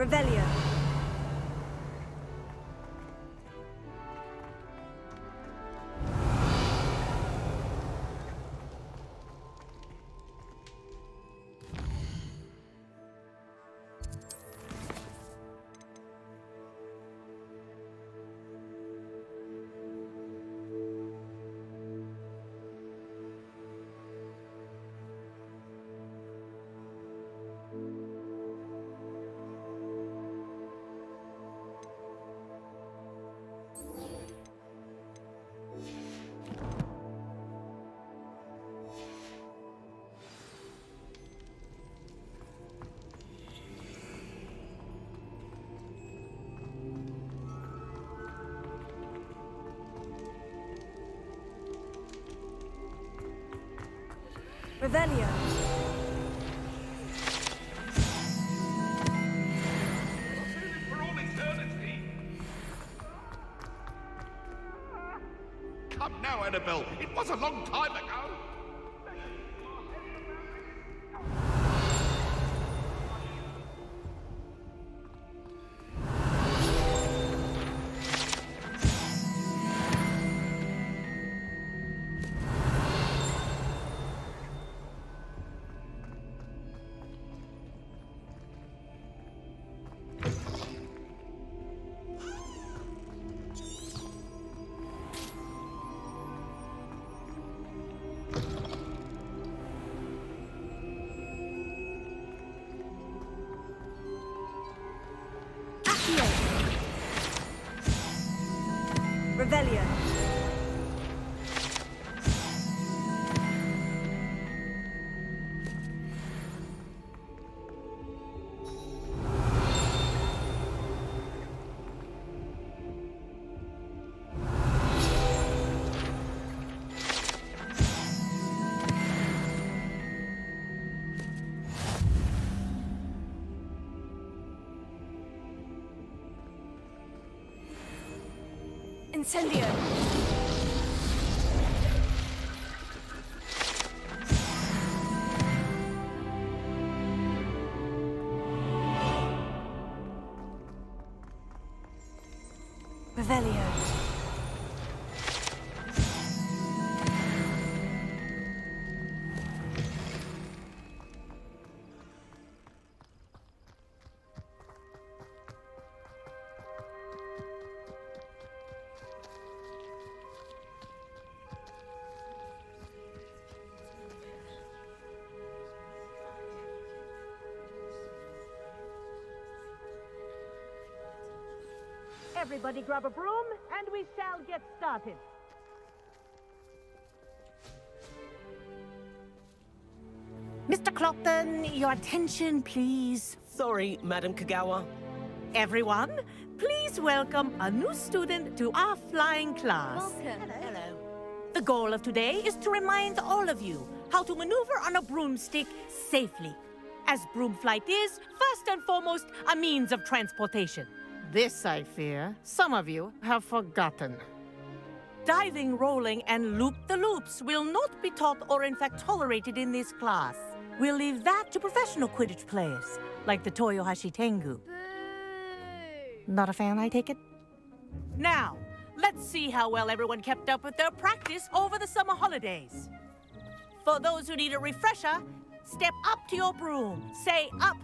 Revelio. Revelio. For all eternity. Come now, Annabelle. It was a long time ago. Revelio. Incendio. Revelio. Everybody grab a broom, and we shall get started. Mr. Clopton, your attention, please. Sorry, Madam Kagawa. Everyone, please welcome a new student to our flying class. Welcome. Hello. The goal of today is to remind all of you how to maneuver on a broomstick safely, as broom flight is, first and foremost, a means of transportation. This, I fear, some of you have forgotten. Diving, rolling, and loop-the-loops will not be taught or in fact tolerated in this class. We'll leave that to professional Quidditch players, like the Toyohashi Tengu. Boo! Not a fan, I take it? Now, let's see how well everyone kept up with their practice over the summer holidays. For those who need a refresher, step up to your broom, say up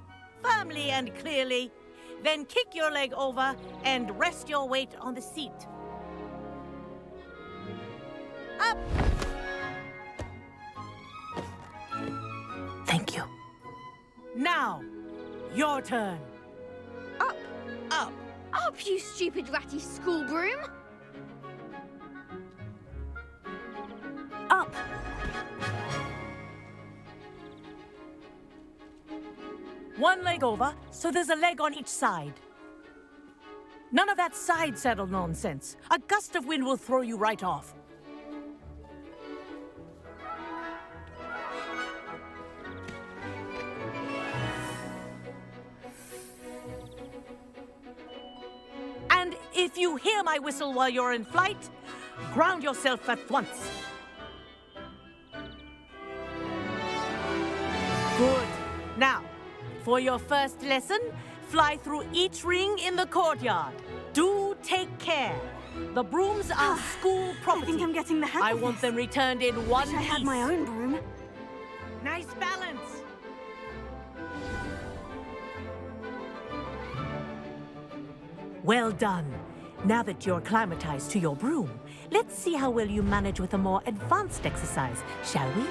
firmly and clearly, then kick your leg over and rest your weight on the seat. Up! Thank you. Now, your turn. Up! Up. Up, you stupid ratty school broom! Up! One leg over, so there's a leg on each side. None of that side saddle nonsense. A gust of wind will throw you right off. And if you hear my whistle while you're in flight, ground yourself at once. Good. Now, for your first lesson, Fly through each ring in the courtyard. Do take care. The brooms are school property. I think I'm getting the hang of I want this. them returned in one Wish I had piece. my own broom. Nice balance. Well done. Now that you're acclimatized to your broom, let's see how well you manage with a more advanced exercise, shall we?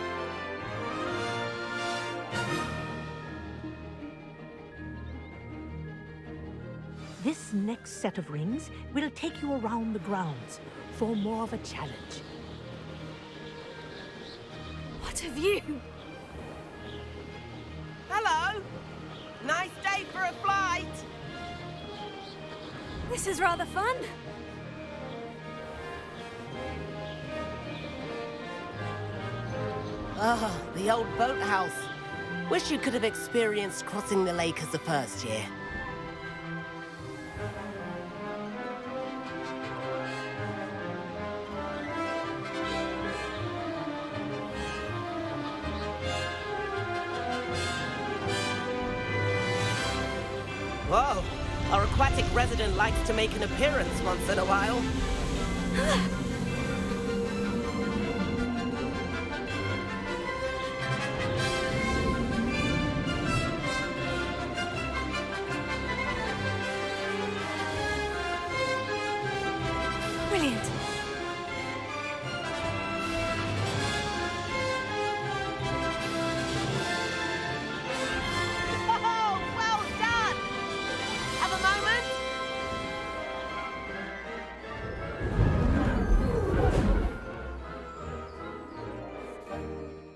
This next set of rings will take you around the grounds for more of a challenge. What have you? Hello. Nice day for a flight. This is rather fun. Ah, the old boathouse. Wish you could have experienced crossing the lake as a first year. Whoa, our aquatic resident likes to make an appearance once in a while. Brilliant. Oh, well done! Have a moment?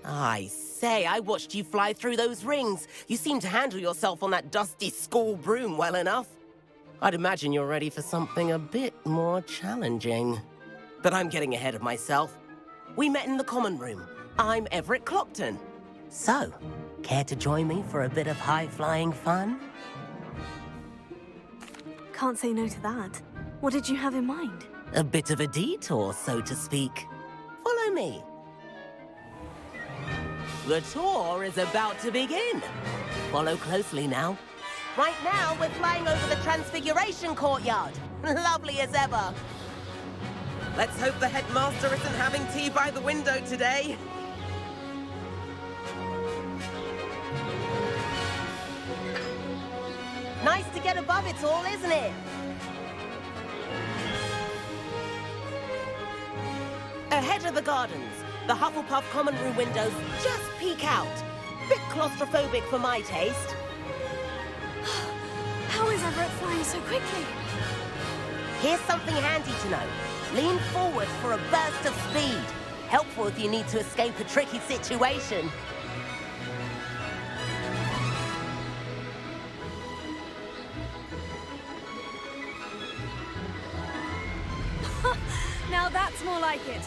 I say, I watched you fly through those rings. You seem to handle yourself on that dusty school broom well enough. I'd imagine you're ready for something a bit more challenging. But I'm getting ahead of myself. We met in the common room. I'm Everett Clopton. So, care to join me for a bit of high-flying fun? Can't say no to that. What did you have in mind? A bit of a detour, so to speak. Follow me. The tour is about to begin. Follow closely now. Right now, we're flying over the Transfiguration Courtyard. Lovely as ever. Let's hope the headmaster isn't having tea by the window today. Nice to get above it all, isn't it? Ahead of the gardens, the Hufflepuff common room windows just peek out. Bit claustrophobic for my taste. How is Everett flying so quickly? Here's something handy to know. Lean forward for a burst of speed. Helpful if you need to escape a tricky situation. Now that's more like it.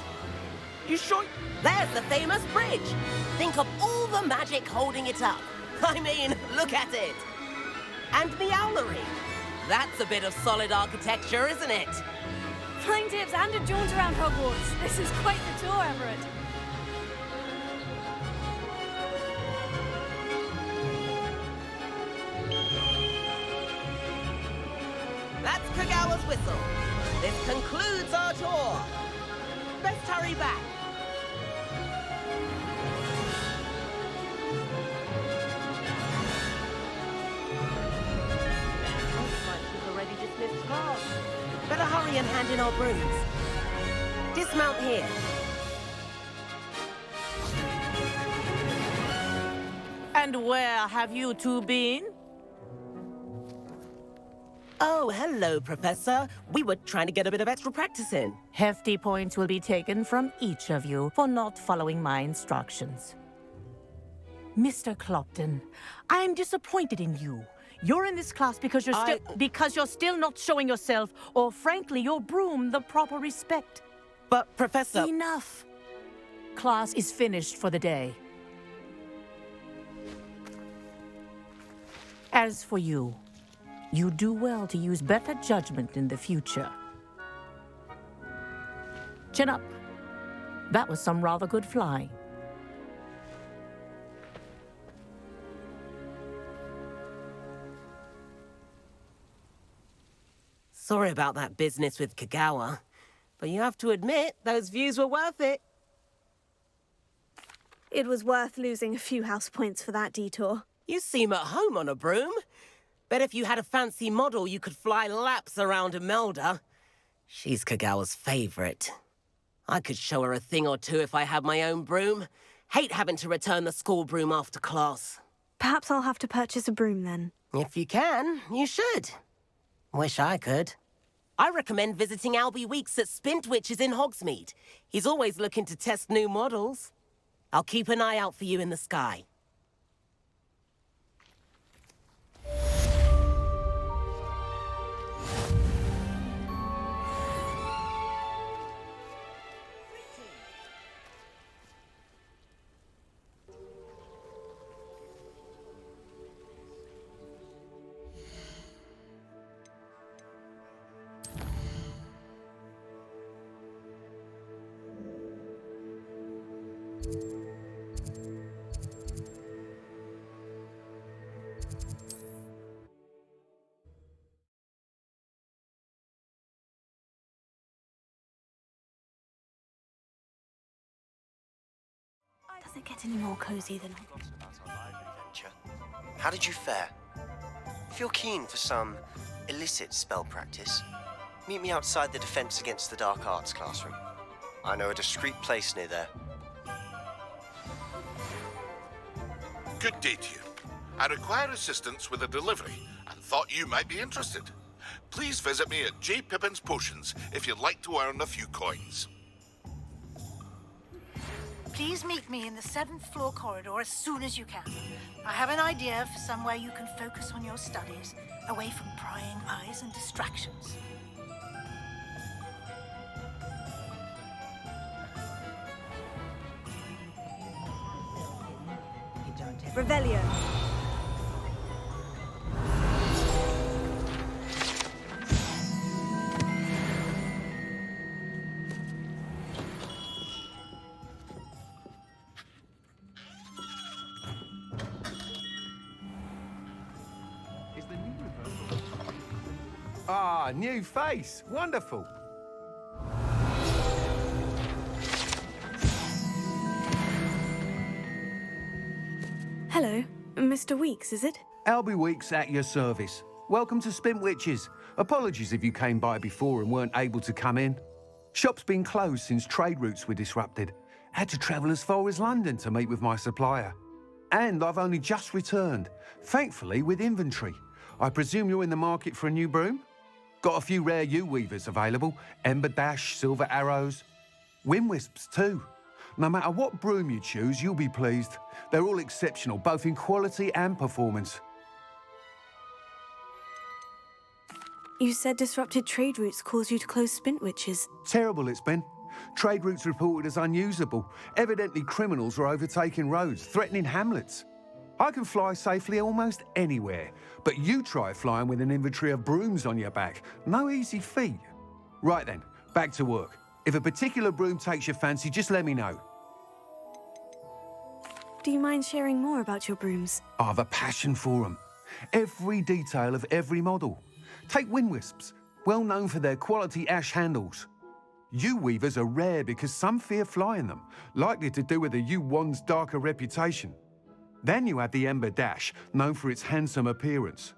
You sure? There's the famous bridge. Think of all the magic holding it up. I mean, look at it. And the owlery. That's a bit of solid architecture, isn't it? Flying tips and a jaunt around Hogwarts. This is quite the tour, Everett. That's Kagawa's whistle. This concludes our tour. Best hurry back. Looks like we've already dismissed class. Better hurry and hand in our brooms. Dismount here. And where have you two been? Oh, hello, Professor. We were trying to get a bit of extra practice in. Hefty points will be taken from each of you for not following my instructions. Mr. Clopton, I'm disappointed in you. You're in this class because you're still not showing yourself, or frankly, your broom the proper respect. But, Professor... Enough. Class is finished for the day. As for you, you do well to use better judgment in the future. Chin up. That was some rather good flying. Sorry about that business with Kagawa, but you have to admit, those views were worth it. It was worth losing a few house points for that detour. You seem at home on a broom. Bet if you had a fancy model, you could fly laps around Imelda. She's Kagawa's favorite. I could show her a thing or two if I had my own broom. Hate having to return the school broom after class. Perhaps I'll have to purchase a broom then. If you can, you should. Wish I could. I recommend visiting Albie Weeks at Spintwitches in Hogsmeade. He's always looking to test new models. I'll keep an eye out for you in the sky. Does it get any more cozy than... How did you fare? If you're keen for some illicit spell practice, meet me outside the Defense Against the Dark Arts classroom. I know a discreet place near there. Good day to you. I require assistance with a delivery and thought you might be interested. Please visit me at J. Pippin's Potions if you'd like to earn a few coins. Please meet me in the 7th floor corridor as soon as you can. I have an idea for somewhere you can focus on your studies, away from prying eyes and distractions. Revelio. Ah, new face. Wonderful. Hello, Mr. Weeks, is it? Albie Weeks at your service. Welcome to Spintwitches. Apologies if you came by before and weren't able to come in. Shop's been closed since trade routes were disrupted. Had to travel as far as London to meet with my supplier. And I've only just returned, thankfully with inventory. I presume you're in the market for a new broom? Got a few rare U-weavers available. Ember Dash, Silver Arrows. Wind Wisps too. No matter what broom you choose, you'll be pleased. They're all exceptional, both in quality and performance. You said disrupted trade routes caused you to close Spintwitches. Terrible it's been. Trade routes reported as unusable. Evidently criminals were overtaking roads, threatening hamlets. I can fly safely almost anywhere, but you try flying with an inventory of brooms on your back. No easy feat. Right then, back to work. If a particular broom takes your fancy, just let me know. Do you mind sharing more about your brooms? I have a passion for them. Every detail of every model. Take Wind Wisps, well known for their quality ash handles. U-weavers are rare because some fear flying them, likely to do with the U-wand's darker reputation. Then you have the Ember Dash, known for its handsome appearance.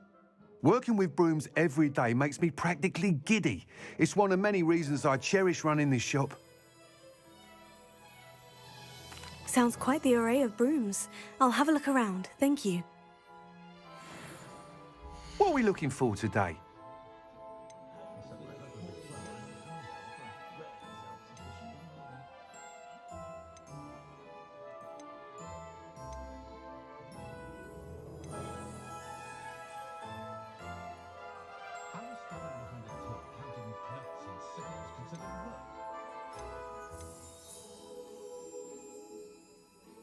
Working with brooms every day makes me practically giddy. It's one of many reasons I cherish running this shop. Sounds quite the array of brooms. I'll have a look around, thank you. What are we looking for today?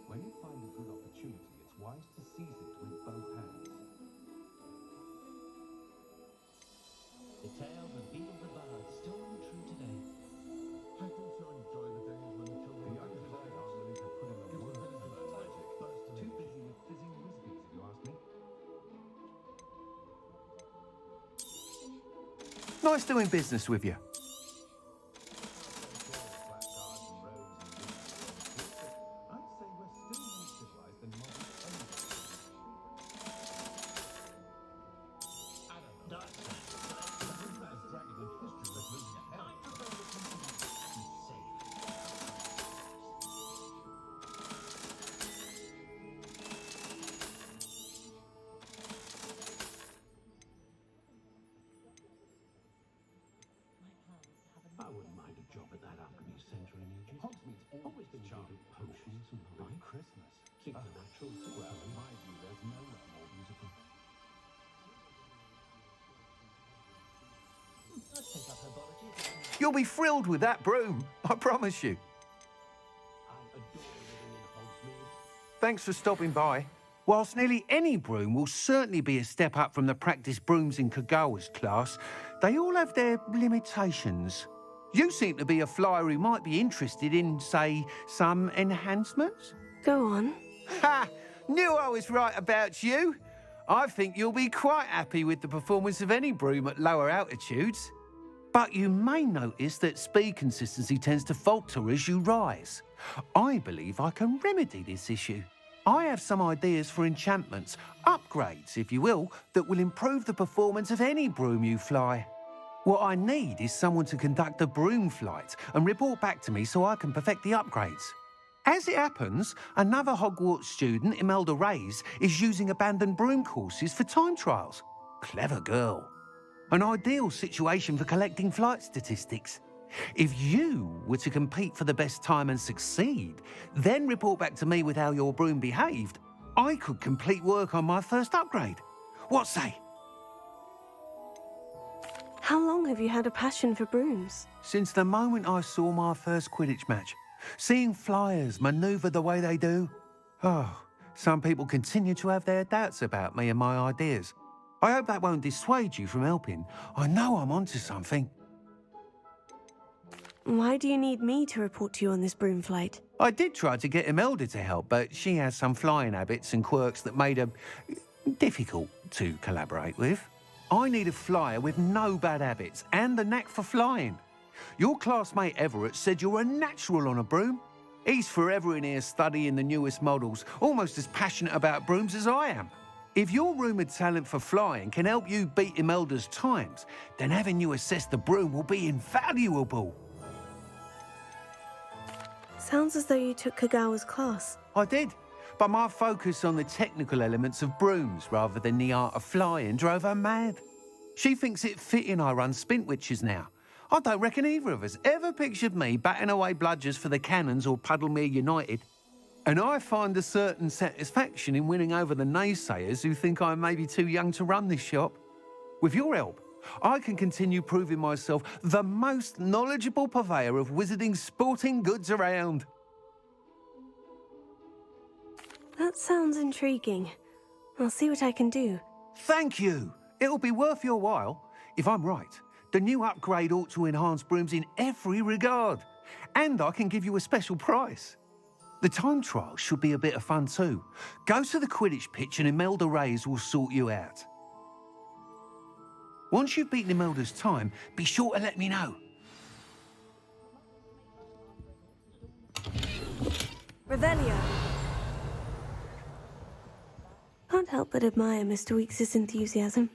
When you find a good opportunity, it's wise to seize it with both hands. The tale of Beat of the Bard still ring true today. I think you'll enjoy the days when the children are willing to put in the work and learn magic. Too busy with fizzing whiskies, if you ask me. Nice doing business with you. I'd say we're still more civilized than modern I don't know. As dragon in history was losing a hell. I prefer to be safe. I wouldn't mind a job at that alchemy center in Egypt. Hogsmeade's always been charming potions and by Christmas. Seems a natural sequel. Well, in my view, there's nowhere more beautiful. I'd take up herbology. You'll be thrilled with that broom, I promise you. I adore living in Hogsmeade. Thanks for stopping by. Whilst nearly any broom will certainly be a step up from the practice brooms in Kagawa's class, they all have their limitations. You seem to be a flyer who might be interested in, say, some enhancements? Go on. Ha! Knew I was right about you. I think you'll be quite happy with the performance of any broom at lower altitudes. But you may notice that speed consistency tends to falter as you rise. I believe I can remedy this issue. I have some ideas for enchantments, upgrades, if you will, that will improve the performance of any broom you fly. What I need is someone to conduct a broom flight and report back to me so I can perfect the upgrades. As it happens, another Hogwarts student, Imelda Reyes, is using abandoned broom courses for time trials. Clever girl. An ideal situation for collecting flight statistics. If you were to compete for the best time and succeed, then report back to me with how your broom behaved, I could complete work on my first upgrade. What say? How long have you had a passion for brooms? Since the moment I saw my first Quidditch match, seeing flyers manoeuvre the way they do. Oh, some people continue to have their doubts about me and my ideas. I hope that won't dissuade you from helping. I know I'm onto something. Why do you need me to report to you on this broom flight? I did try to get Imelda to help, but she has some flying habits and quirks that made her difficult to collaborate with. I need a flyer with no bad habits and the knack for flying. Your classmate Everett said you're a natural on a broom. He's forever in here studying the newest models, almost as passionate about brooms as I am. If your rumoured talent for flying can help you beat Imelda's times, then having you assess the broom will be invaluable. Sounds as though you took Kagawa's class. I did, but my focus on the technical elements of brooms rather than the art of flying drove her mad. She thinks it fitting I run Spintwitches now. I don't reckon either of us ever pictured me batting away bludgers for the Cannons or Puddlemere United. And I find a certain satisfaction in winning over the naysayers who think I may be too young to run this shop. With your help, I can continue proving myself the most knowledgeable purveyor of wizarding sporting goods around. That sounds intriguing. I'll see what I can do. Thank you. It'll be worth your while. If I'm right, the new upgrade ought to enhance brooms in every regard. And I can give you a special price. The time trial should be a bit of fun too. Go to the Quidditch pitch and Imelda Reyes will sort you out. Once you've beaten Imelda's time, be sure to let me know. Revelio. Can't help but admire Mr. Weeks' enthusiasm.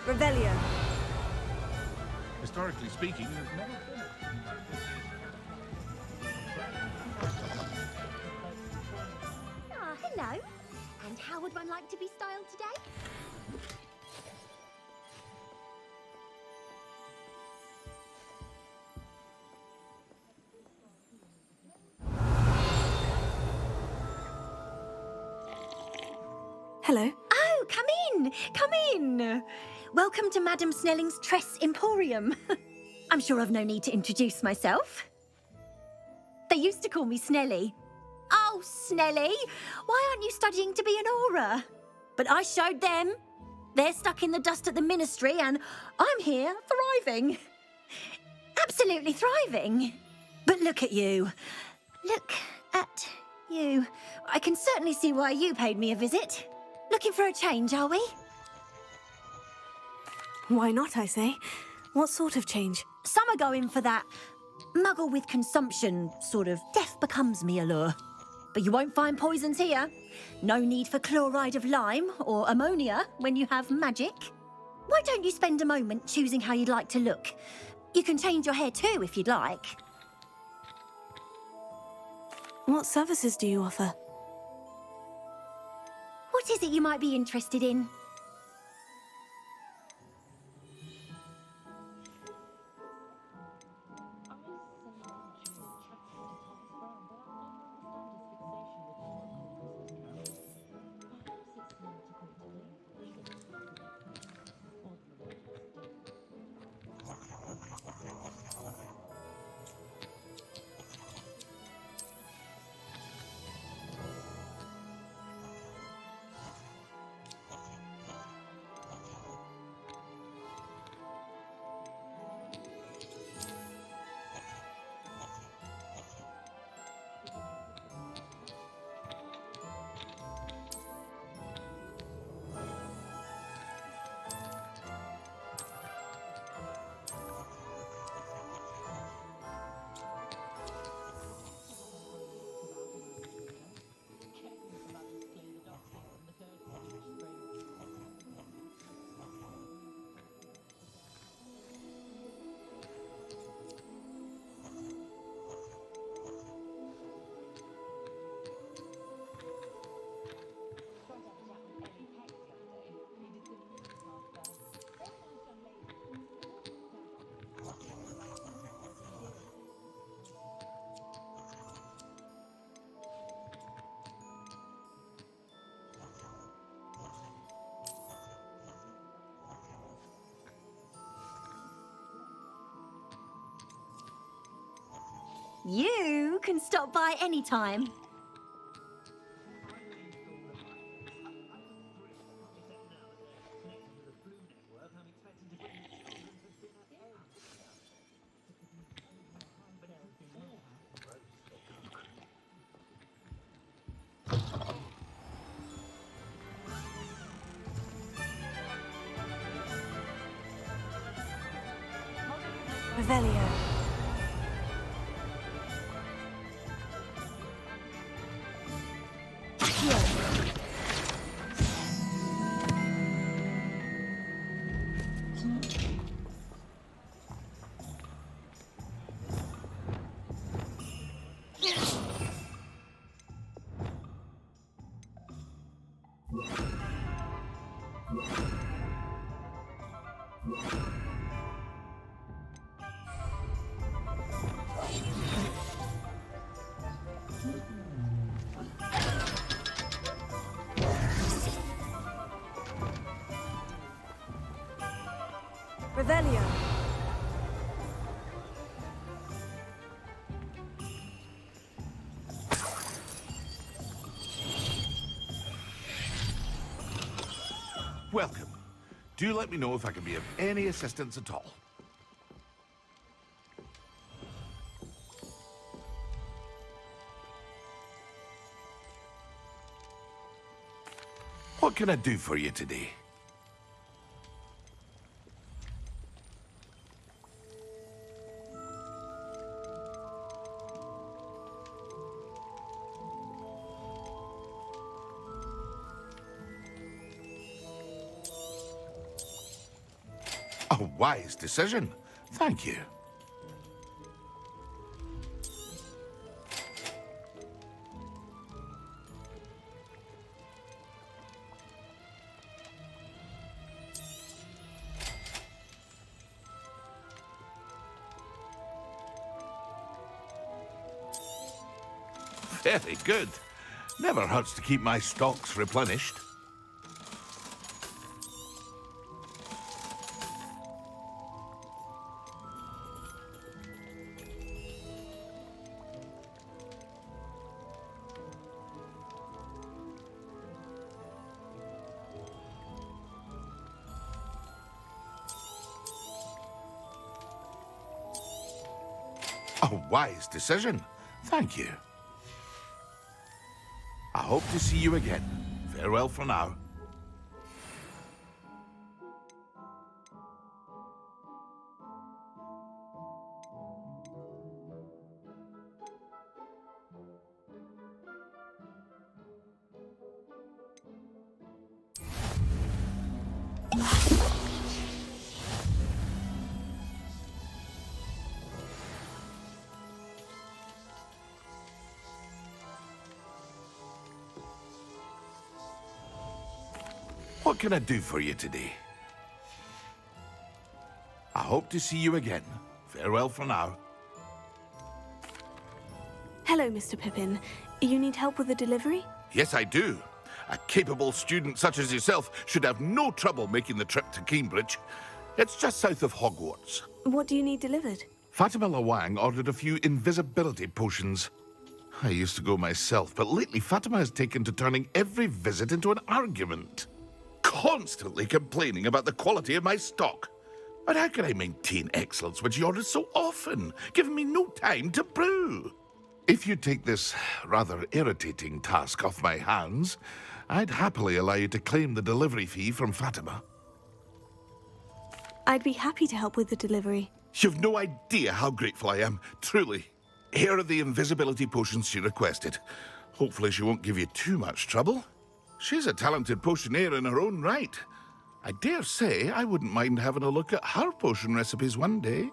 Revelio. Historically speaking, there's never been Ah, hello. And how would one like to be styled today? Hello. Oh, come in! Come in! Welcome to Madame Snelling's Tress Emporium. I'm sure I've no need to introduce myself. They used to call me Snelly. Oh, Snelly, why aren't you studying to be an aura? But I showed them. They're stuck in the dust at the ministry, and I'm here thriving. Absolutely thriving. But look at you. Look at you. I can certainly see why you paid me a visit. Looking for a change, are we? Why not, I say? What sort of change? Some are going for that muggle with consumption, sort of death becomes me allure. But you won't find poisons here. No need for chloride of lime or ammonia when you have magic. Why don't you spend a moment choosing how you'd like to look? You can change your hair too if you'd like. What services do you offer? What is it you might be interested in? You can stop by any time. Revelio. Revelio. Welcome. Do let me know if I can be of any assistance at all. What can I do for you today? A wise decision. Thank you. Very good. Never hurts to keep my stocks replenished. A wise decision. Thank you. I hope to see you again. Farewell for now. What can I do for you today? I hope to see you again. Farewell for now. Hello, Mr. Pippin. You need help with the delivery? Yes, I do. A capable student such as yourself should have no trouble making the trip to Cambridge. It's just south of Hogwarts. What do you need delivered? Fatima Lawang ordered a few invisibility potions. I used to go myself, but lately Fatima has taken to turning every visit into an argument. Constantly complaining about the quality of my stock. But how can I maintain excellence when she orders so often, giving me no time to brew? If you take this rather irritating task off my hands, I'd happily allow you to claim the delivery fee from Fatima. I'd be happy to help with the delivery. You've no idea how grateful I am, truly. Here are the invisibility potions she requested. Hopefully she won't give you too much trouble. She's a talented potioneer in her own right. I dare say I wouldn't mind having a look at her potion recipes one day.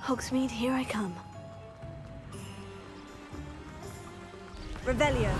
Hogsmeade, here I come. Revelio.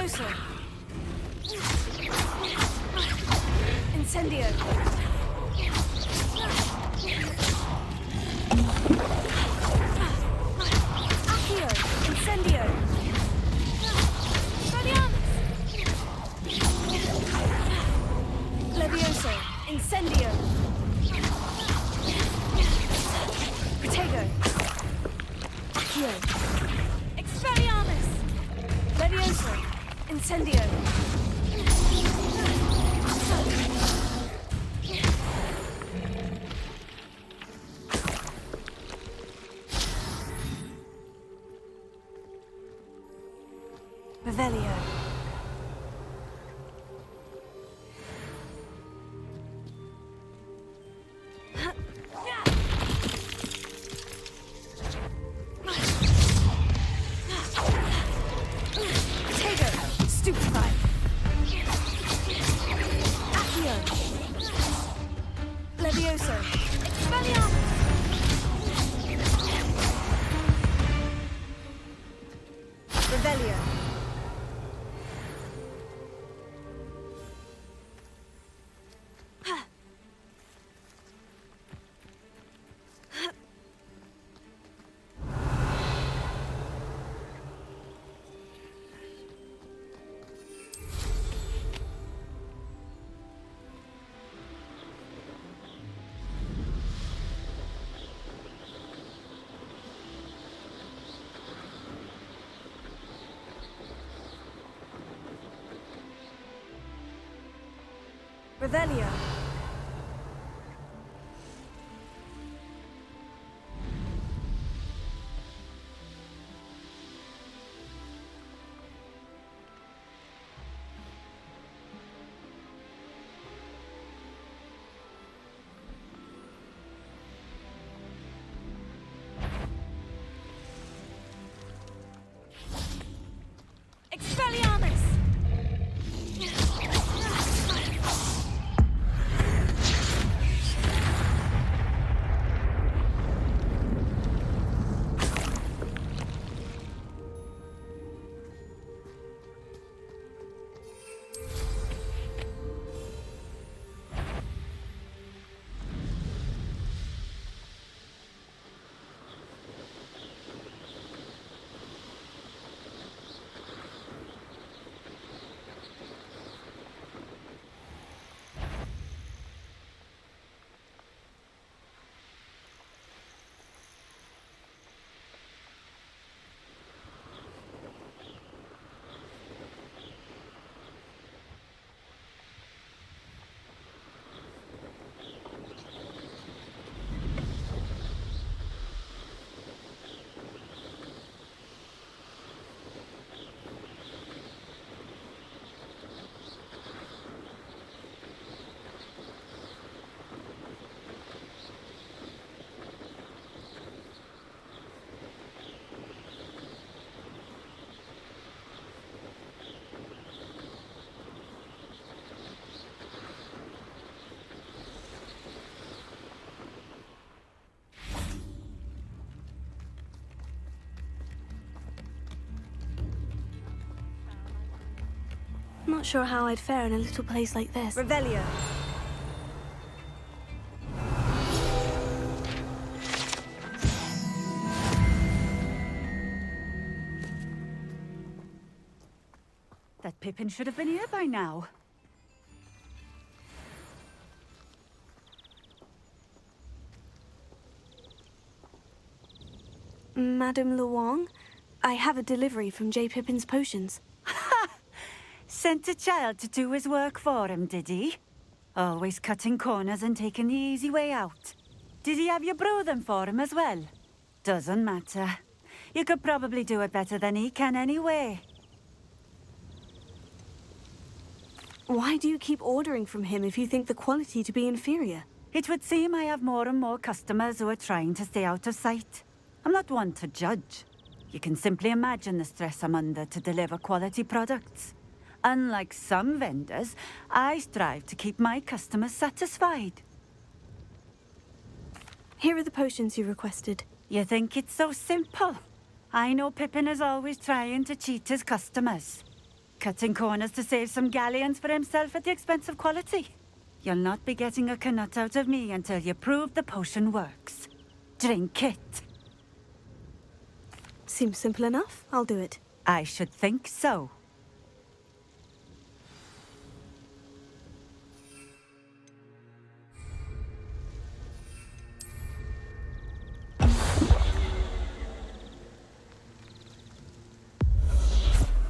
Levioso. Incendio. Accio. Incendio. Radiamus. Levioso. Incendio. Protego. Accio. Expelliarmus. Levioso. Incendio. Revelio. Potato. Stupefy. Accio. Levioso. Expelliarmus. Revelio. Revelio. Expelliarmus. Not sure how I'd fare in a little place like this. Revelio. That Pippin should have been here by now. Madame Luang, I have a delivery from J. Pippin's Potions. Sent a child to do his work for him, did he? Always cutting corners and taking the easy way out. Did he have you brew them for him as well? Doesn't matter. You could probably do it better than he can anyway. Why do you keep ordering from him if you think the quality to be inferior? It would seem I have more and more customers who are trying to stay out of sight. I'm not one to judge. You can simply imagine the stress I'm under to deliver quality products. Unlike some vendors, I strive to keep my customers satisfied. Here are the potions you requested. You think it's so simple? I know Pippin is always trying to cheat his customers. cutting corners to save some galleons for himself at the expense of quality. You'll not be getting a canut out of me until you prove the potion works. Drink it. Seems simple enough. I'll do it. I should think so.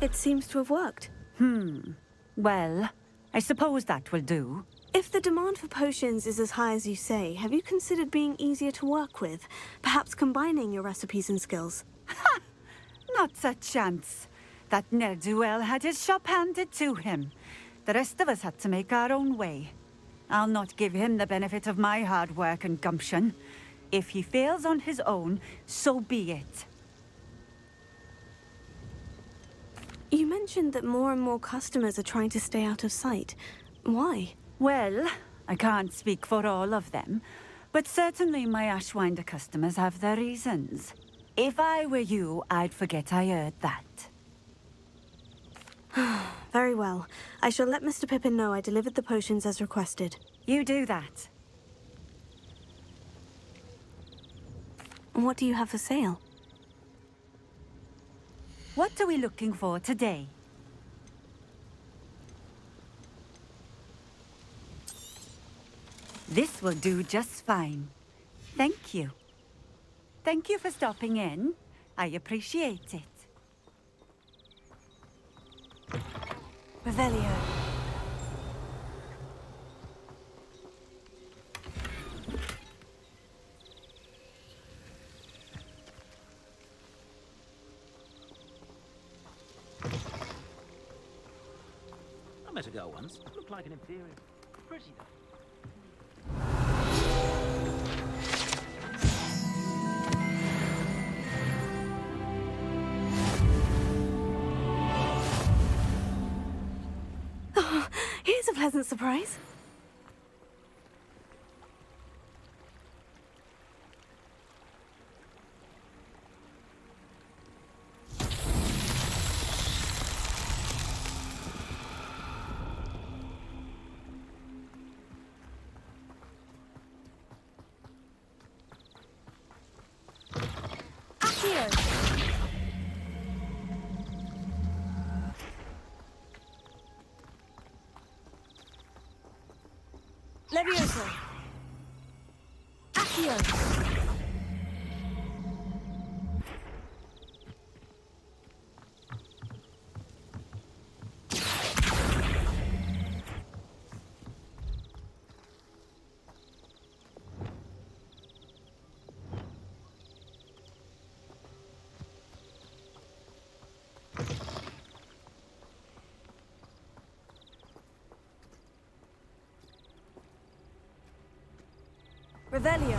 It seems to have worked. Well, I suppose that will do. If the demand for potions is as high as you say, have you considered being easier to work with? Perhaps combining your recipes and skills? Not a chance. That ne'er-do-well had his shop handed to him. The rest of us had to make our own way. I'll not give him the benefit of my hard work and gumption. If he fails on his own, so be it. You mentioned that more and more customers are trying to stay out of sight. Why? Well, I can't speak for all of them, but certainly my Ashwinder customers have their reasons. If I were you, I'd forget I heard that. Very well. I shall let Mr. Pippin know I delivered the potions as requested. You do that. What do you have for sale? What are we looking for today? This will do just fine. Thank you. Thank you for stopping in. I appreciate it. Revelio. I met a girl once. Looked like an inferior. Pretty though. Oh, here's a pleasant surprise. Levioso. Accio. Revelio.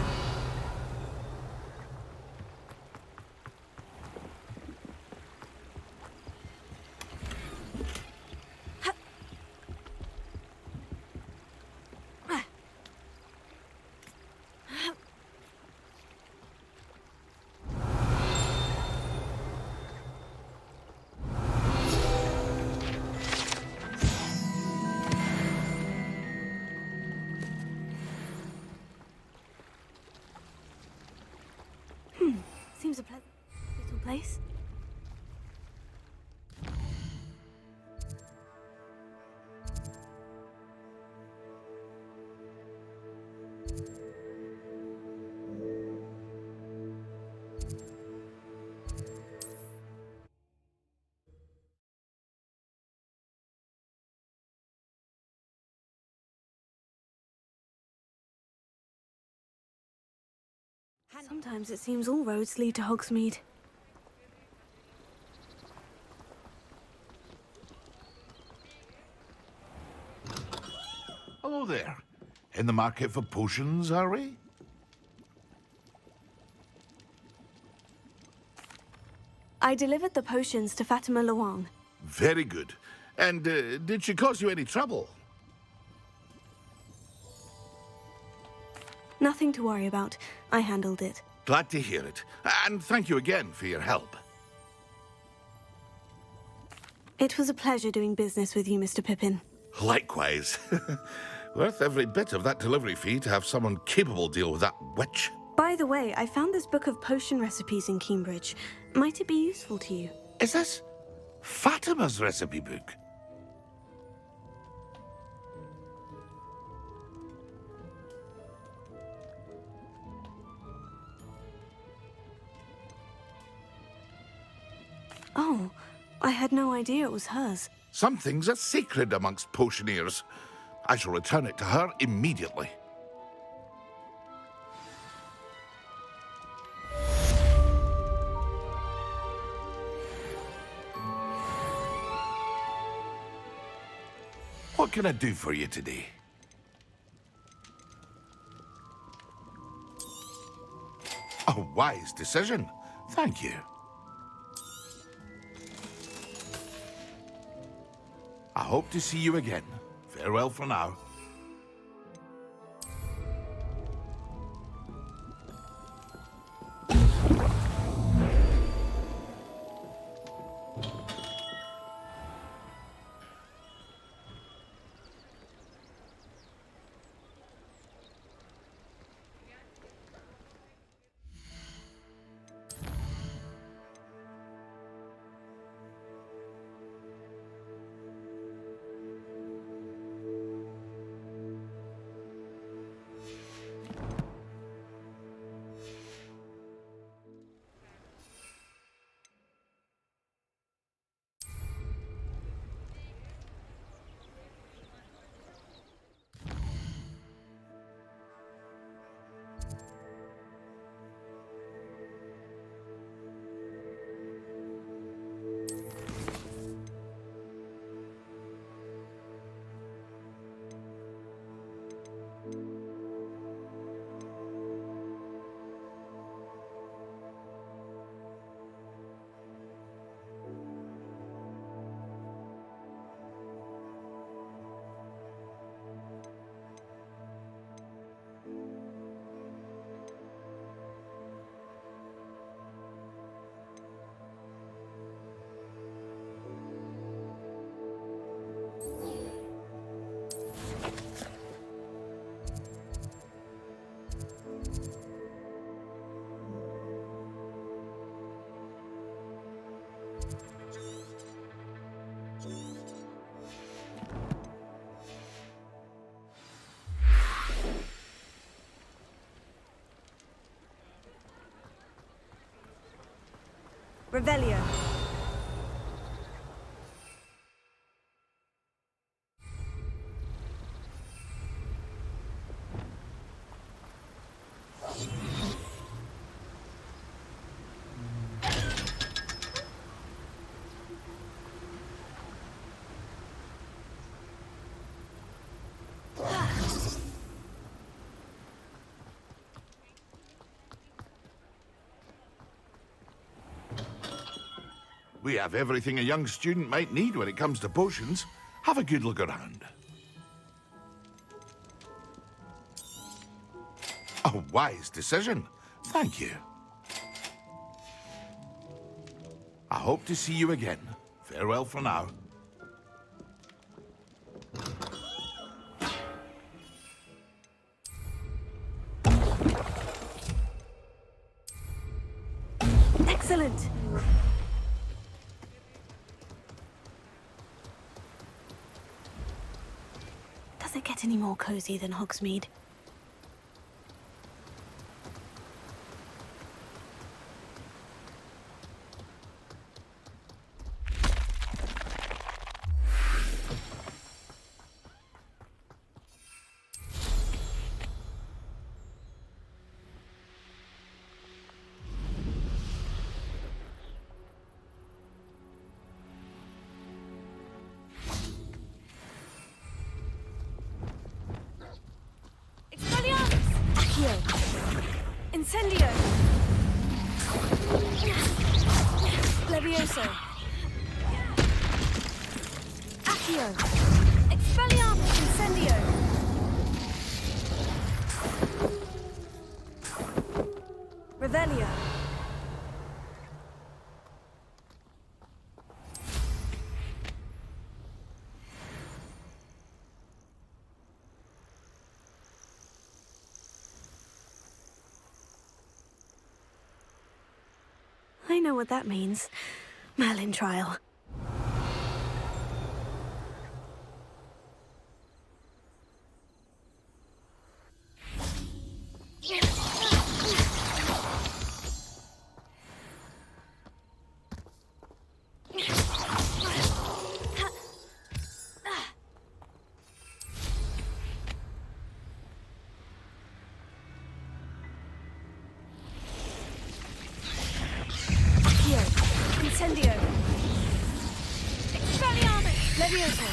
Seems a pleasant little place. Sometimes it seems all roads lead to Hogsmeade. Hello there. In the market for potions, are we? I delivered the potions to Fatima Luang. Very good. And did she cause you any trouble? Nothing to worry about. I handled it. Glad to hear it. And thank you again for your help. It was a pleasure doing business with you, Mr. Pippin. Likewise. Worth every bit of that delivery fee to have someone capable deal with that witch. By the way, I found this book of potion recipes in Cambridge. Might it be useful to you? Is this Fatima's recipe book? Oh, I had no idea it was hers. Some things are sacred amongst potioneers. I shall return it to her immediately. What can I do for you today? A wise decision. Thank you. I hope to see you again. Farewell for now. Revelio. We have everything a young student might need when it comes to potions. Have a good look around. A wise decision. Thank you. I hope to see you again. Farewell for now. Excellent. Does it get any more cozy than Hogsmeade? Incendio! Levioso! Accio! Expelliarmus Incendio! Revelio! I know what that means. Merlin trial. Incendio. Expelliarmus. Levioso.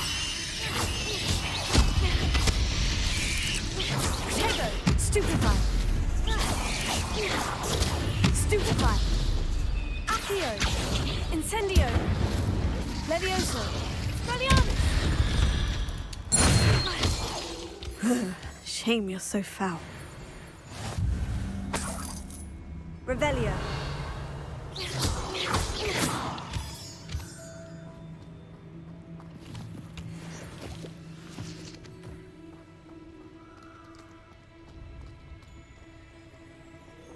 Protego. Stupefy. Stupefy. Accio. Incendio. Levioso. Expelliarmus. Shame you're so foul. Revelio.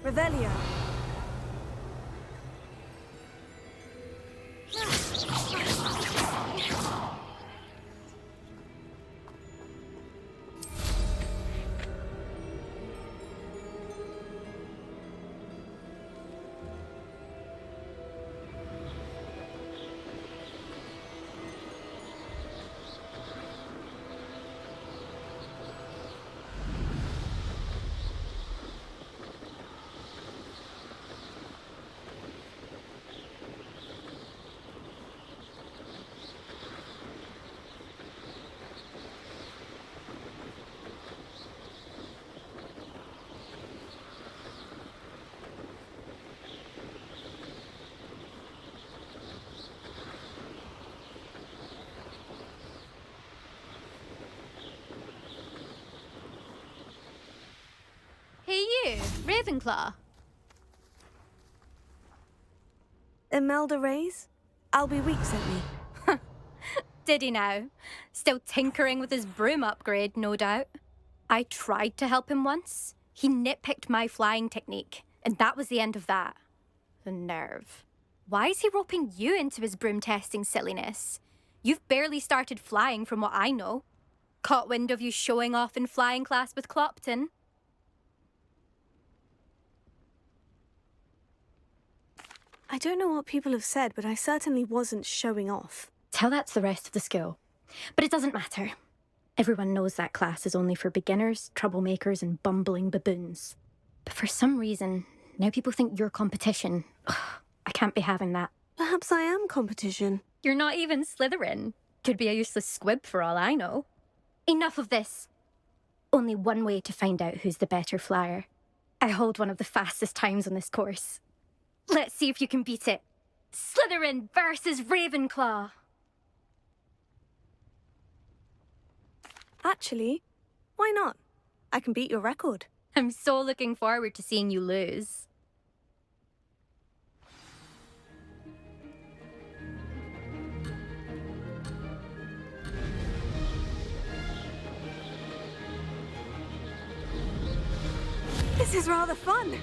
Revelio. Hey you, Ravenclaw. Imelda Reyes? Albie Week sent me. Did he now? Still tinkering with his broom upgrade, no doubt. I tried to help him once. He nitpicked my flying technique, and that was the end of that. The nerve. Why is he roping you into his broom testing silliness? You've barely started flying from what I know. Caught wind of you showing off in flying class with Clopton. I don't know what people have said, but I certainly wasn't showing off. Tell that to the rest of the school. But it doesn't matter. Everyone knows that class is only for beginners, troublemakers, and bumbling baboons. But for some reason, now people think you're competition. Ugh, I can't be having that. Perhaps I am competition. You're not even Slytherin. Could be a useless squib for all I know. Enough of this. Only one way to find out who's the better flyer. I hold one of the fastest times on this course. Let's see if you can beat it. Slytherin versus Ravenclaw. Actually, why not? I can beat your record. I'm so looking forward to seeing you lose. This is rather fun.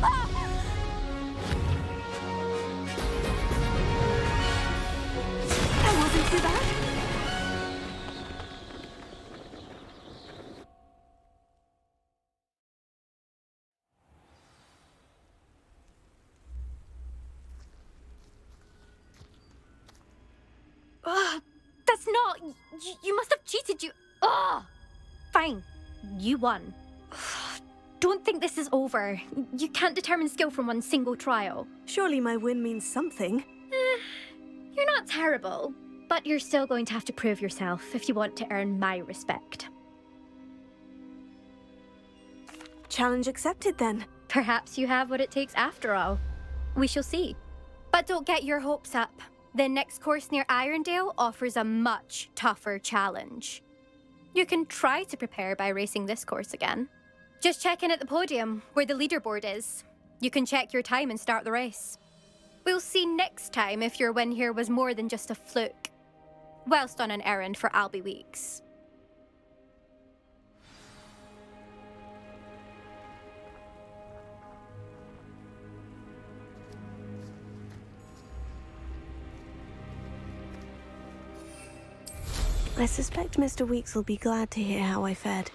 That wasn't too bad. That's not... You must have cheated, you... Ugh! Fine. You won. Don't think this is over. You can't determine skill from one single trial. Surely my win means something. You're not terrible, but you're still going to have to prove yourself if you want to earn my respect. Challenge accepted, then. Perhaps you have what it takes after all. We shall see. But don't get your hopes up. The next course near Irondale offers a much tougher challenge. You can try to prepare by racing this course again. Just check in at the podium, where the leaderboard is. You can check your time and start the race. We'll see next time if your win here was more than just a fluke. Whilst on an errand for Albie Weeks. I suspect Mr. Weeks will be glad to hear how I fared.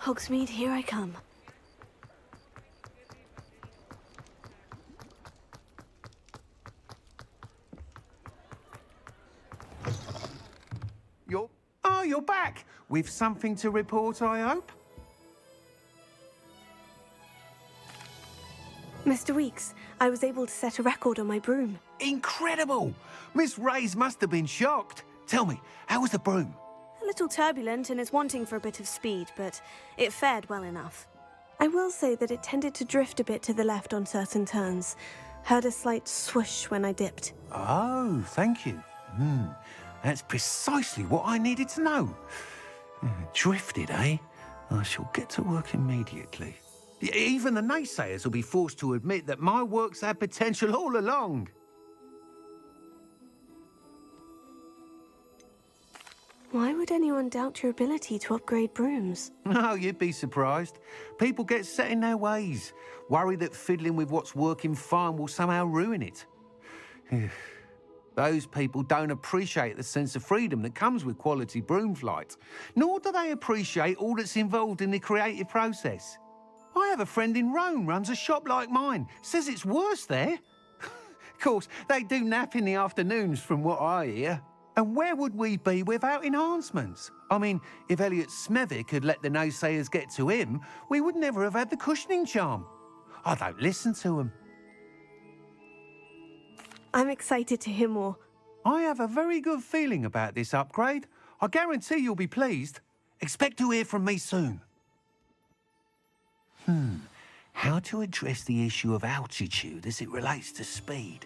Hogsmeade, here I come. You're back! With something to report, I hope? Mr. Weeks, I was able to set a record on my broom. Incredible! Miss Ray's must have been shocked. Tell me, how was the broom? A little turbulent and is wanting for a bit of speed, but it fared well enough. I will say that it tended to drift a bit to the left on certain turns. Heard a slight swoosh when I dipped. Oh, thank you. That's precisely what I needed to know. Drifted, eh? I shall get to work immediately. Even the naysayers will be forced to admit that my work's had potential all along. Why would anyone doubt your ability to upgrade brooms? No, you'd be surprised. People get set in their ways, worry that fiddling with what's working fine will somehow ruin it. Those people don't appreciate the sense of freedom that comes with quality broom flight, nor do they appreciate all that's involved in the creative process. I have a friend in Rome runs a shop like mine, says it's worse there. Of course, they do nap in the afternoons from what I hear. And where would we be without enhancements? I mean, if Elliot Smethwick had let the naysayers get to him, we would never have had the cushioning charm. I don't listen to them. I'm excited to hear more. I have a very good feeling about this upgrade. I guarantee you'll be pleased. Expect to hear from me soon. How to address the issue of altitude as it relates to speed?